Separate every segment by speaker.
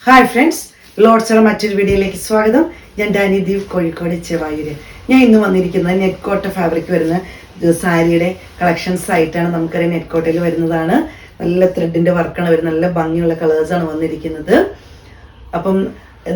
Speaker 1: Hi friends, ലോഡ്സുള്ള മറ്റൊരു വീഡിയോയിലേക്ക് സ്വാഗതം. ഞാൻ ഡാനി ദീപ്, കോഴിക്കോട് ചെവായൂര്. ഞാൻ ഇന്ന് വന്നിരിക്കുന്നത് നെറ്റ് കോട്ട ഫാബ്രിക് വരുന്ന സാരിയുടെ കളക്ഷൻസ് ആയിട്ടാണ്. നമുക്കറിയാം നെറ്റ് കോട്ടയിൽ വരുന്നതാണ്. നല്ല ത്രെഡിന്റെ വർക്കാണ് വരുന്നത്. നല്ല ഭംഗിയുള്ള കളേഴ്സാണ് വന്നിരിക്കുന്നത്. അപ്പം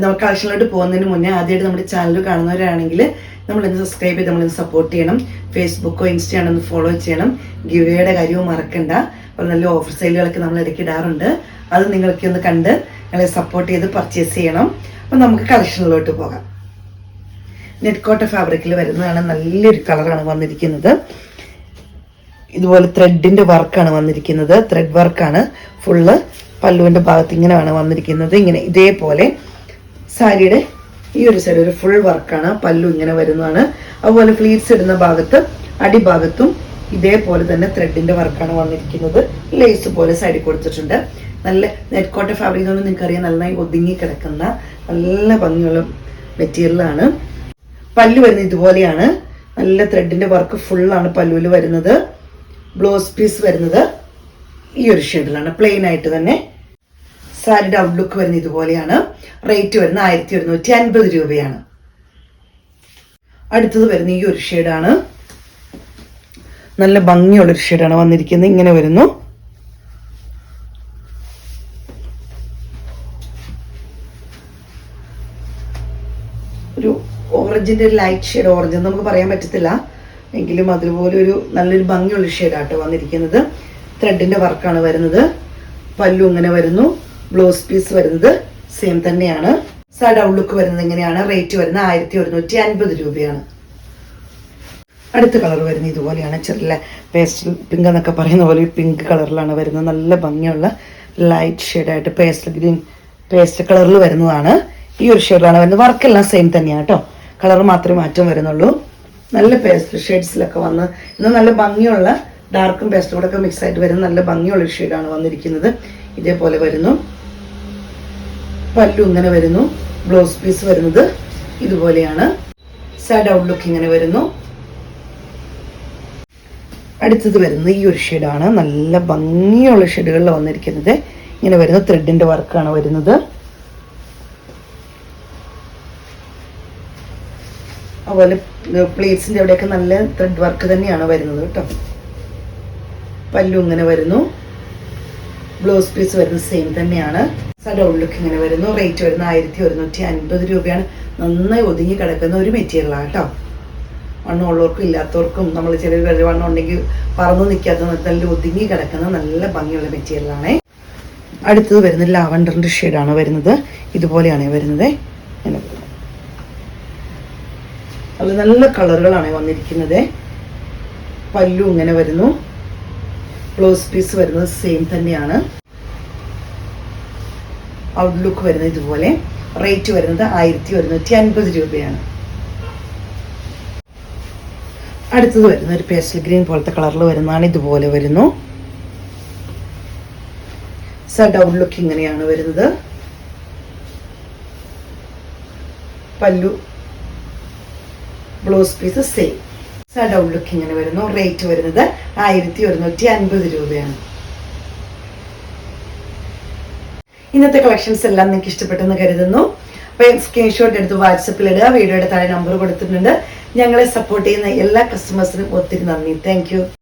Speaker 1: നമ്മൾ കളക്ഷനിലോട്ട് പോകുന്നതിന് മുന്നേ ആദ്യമായിട്ട് നമ്മുടെ ചാനൽ കാണുന്നവരാണെങ്കിൽ നമ്മളിന്ന് സബ്സ്ക്രൈബ് ചെയ്ത് നമ്മളിന്ന് സപ്പോർട്ട് ചെയ്യണം. ഫേസ്ബുക്കോ ഇൻസ്റ്റയാണോ ഒന്ന് ഫോളോ ചെയ്യണം. ഗിവേയുടെ കാര്യവും മറക്കണ്ട. അപ്പോൾ നല്ല ഓഫർ സെയിലുകളൊക്കെ നമ്മൾ ഇടയ്ക്ക് ഇടാറുണ്ട്. അത് നിങ്ങൾക്ക് ഒന്ന് കണ്ട് ഞങ്ങളെ സപ്പോർട്ട് ചെയ്ത് പർച്ചേസ് ചെയ്യണം. അപ്പം നമുക്ക് കളക്ഷനിലോട്ട് പോകാം. നെറ്റ് കോട്ട ഫാബ്രിക്കിൽ വരുന്നതാണ്. നല്ലൊരു കളറാണ് വന്നിരിക്കുന്നത്. ഇതുപോലെ ത്രെഡിന്റെ വർക്കാണ് വന്നിരിക്കുന്നത്. ത്രെഡ് വർക്കാണ് ഫുള്ള്. പല്ലുവിന്റെ ഭാഗത്ത് ഇങ്ങനെയാണ് വന്നിരിക്കുന്നത്. ഇങ്ങനെ ഇതേപോലെ സാരിയുടെ ഈ ഒരു സൈഡ് ഒരു ഫുൾ വർക്കാണ്. പല്ലു ഇങ്ങനെ വരുന്നതാണ്. അതുപോലെ ഫ്ലീറ്റ്സ് ഇടുന്ന ഭാഗത്ത് അടിഭാഗത്തും ഇതേപോലെ തന്നെ ത്രെഡിന്റെ വർക്കാണ് വന്നിരിക്കുന്നത്. ലേസ് പോലെ സൈഡിൽ കൊടുത്തിട്ടുണ്ട്. നല്ല നെറ്റ് കോട്ട ഫാബ്രിക് കൊണ്ട് നിങ്ങൾക്കറിയാം, നന്നായി ഒതുങ്ങി കിടക്കുന്ന നല്ല ഭംഗിയുള്ള മെറ്റീരിയലാണ്. പല്ലു വരുന്നത് ഇതുപോലെയാണ്. നല്ല ത്രെഡിന്റെ വർക്ക് ഫുള്ളാണ് പല്ലുവിൽ വരുന്നത്. ബ്ലൗസ് പീസ് വരുന്നത് ഈ ഒരു ഷെയ്ഡിലാണ്, പ്ലെയിൻ ആയിട്ട് തന്നെ. സാരിയുടെ ഔട്ട്ലുക്ക് വരുന്നത് ഇതുപോലെയാണ്. റേറ്റ് വരുന്നത് 1150 രൂപയാണ്. അടുത്തത് വരുന്ന ഈ ഒരു ഷെയ്ഡാണ്. നല്ല ഭംഗിയുള്ളൊരു ഷെയ്ഡാണ് വന്നിരിക്കുന്നത്. ഇങ്ങനെ വരുന്നു. ഒരു ഓറഞ്ചിന്റെ ലൈറ്റ് ഷെയ്ഡ്, ഓറഞ്ച് നമുക്ക് പറയാൻ പറ്റത്തില്ല എങ്കിലും അതുപോലെ ഒരു നല്ലൊരു ഭംഗിയുള്ള ഷെയ്ഡാട്ടോ വന്നിരിക്കുന്നത്. ത്രെഡിന്റെ വർക്കാണ് വരുന്നത്. പല്ലു ഇങ്ങനെ വരുന്നു. ബ്ലൗസ് പീസ് വരുന്നത് സെയിം തന്നെയാണ്. സാരി ഔട്ട്ലുക്ക് വരുന്നത് ഇങ്ങനെയാണ്. റേറ്റ് വരുന്നത് 1150 രൂപയാണ്. അടുത്ത കളർ വരുന്നത് ഇതുപോലെയാണ്. ചെറിയ പേസ്റ്റൽ പിങ്ക് എന്നൊക്കെ പറയുന്ന പോലെ പിങ്ക് കളറിലാണ് വരുന്നത്. നല്ല ഭംഗിയുള്ള ലൈറ്റ് ഷെയ്ഡായിട്ട് പേസ്റ്റൽ ഗ്രീൻ പേസ്റ്റൽ കളറിൽ വരുന്നതാണ്. ഈ ഒരു ഷെയ്ഡിലാണ് വരുന്നത്. വർക്കെല്ലാം സെയിം തന്നെയാണ് കേട്ടോ. കളർ മാത്രമേ മാറ്റം വരുന്നുള്ളൂ. നല്ല പേസ്റ്റൽ ഷെയ്ഡ്സിലൊക്കെ വന്ന് ഇന്ന് നല്ല ഭംഗിയുള്ള ഡാർക്കും പേസ്റ്റലും കൂടെ ഒക്കെ മിക്സ് ആയിട്ട് വരുന്ന നല്ല ഭംഗിയുള്ള ഒരു ഷെയ്ഡാണ് വന്നിരിക്കുന്നത്. ഇതേപോലെ വരുന്നു. പല്ലു ഇങ്ങനെ വരുന്നു. ബ്ലൗസ് പീസ് വരുന്നത് ഇതുപോലെയാണ്. സൈഡ് ഔട്ട്ലുക്ക് ഇങ്ങനെ വരുന്നു. അടുത്തത് വരുന്നത് ഈ ഒരു ഷെയ്ഡാണ്. നല്ല ഭംഗിയുള്ള ഷെയ്ഡുകളിൽ വന്നിരിക്കുന്നത്. ഇങ്ങനെ വരുന്ന ത്രെഡിന്റെ വർക്കാണ് വരുന്നത്. അതുപോലെ പ്ലേറ്റ്സിന്റെ അവിടെയൊക്കെ നല്ല ത്രെഡ് വർക്ക് തന്നെയാണ് വരുന്നത് കേട്ടോ. പല്ലു ഇങ്ങനെ വരുന്നു. ബ്ലൗസ് പീസ് വരുന്നത് സെയിം തന്നെയാണ്. സൈഡ് ഔട്ട്ലുക്ക് ഇങ്ങനെ വരുന്നു. റേറ്റ് വരുന്നത് 1150 രൂപയാണ്. നന്നായി ഒതുങ്ങി കിടക്കുന്ന ഒരു മെറ്റീരിയലാണ് കേട്ടോ. വണ്ണം ഉള്ളവർക്കും ഇല്ലാത്തവർക്കും, നമ്മൾ ചില വണ്ണം ഉണ്ടെങ്കിൽ പറന്നു നിൽക്കാത്ത നല്ല ഒതുങ്ങി കിടക്കുന്ന നല്ല ഭംഗിയുള്ള മെറ്റീരിയലാണ്. അടുത്തത് വരുന്നത് ലാവണ്ടറിന്റെ ഷെയ്ഡാണ് വരുന്നത്. ഇതുപോലെയാണ് വരുന്നത്. അത് നല്ല കളറുകളാണ് വന്നിരിക്കുന്നത്. പല്ലു ഇങ്ങനെ വരുന്നു. ബ്ലൗസ് പീസ് വരുന്നത് സെയിം തന്നെയാണ്. ഔട്ട്ലുക്ക് വരുന്നത് ഇതുപോലെ. റേറ്റ് വരുന്നത് 1150 രൂപയാണ്. അടുത്തത് വരുന്നത് ഒരു പേസ്റ്റൽ ഗ്രീൻ പോലത്തെ കളറിൽ വരുന്നതാണ്. ഇതുപോലെ വരുന്നു. സൈഡ് ഔട്ട്ലുക്ക് ഇങ്ങനെയാണ് വരുന്നത്. Pallu blouse piece same. Side outlook ഇങ്ങനെ വരുന്നു. റേറ്റ് വരുന്നത് 1150 രൂപയാണ്. ഇന്നത്തെ കളക്ഷൻസ് എല്ലാം നിങ്ങൾക്ക് ഇഷ്ടപ്പെട്ടെന്ന് കരുതുന്നു. അപ്പം സ്ക്രീൻഷോട്ട് എടുത്ത് വാട്സപ്പിൽ ഇടുക. വീഡിയോയുടെ താഴെ നമ്പർ കൊടുത്തിട്ടുണ്ട്. ഞങ്ങളെ സപ്പോർട്ട് ചെയ്യുന്ന എല്ലാ കസ്റ്റമേഴ്സിനും ഒത്തിരി നന്ദി. Thank you.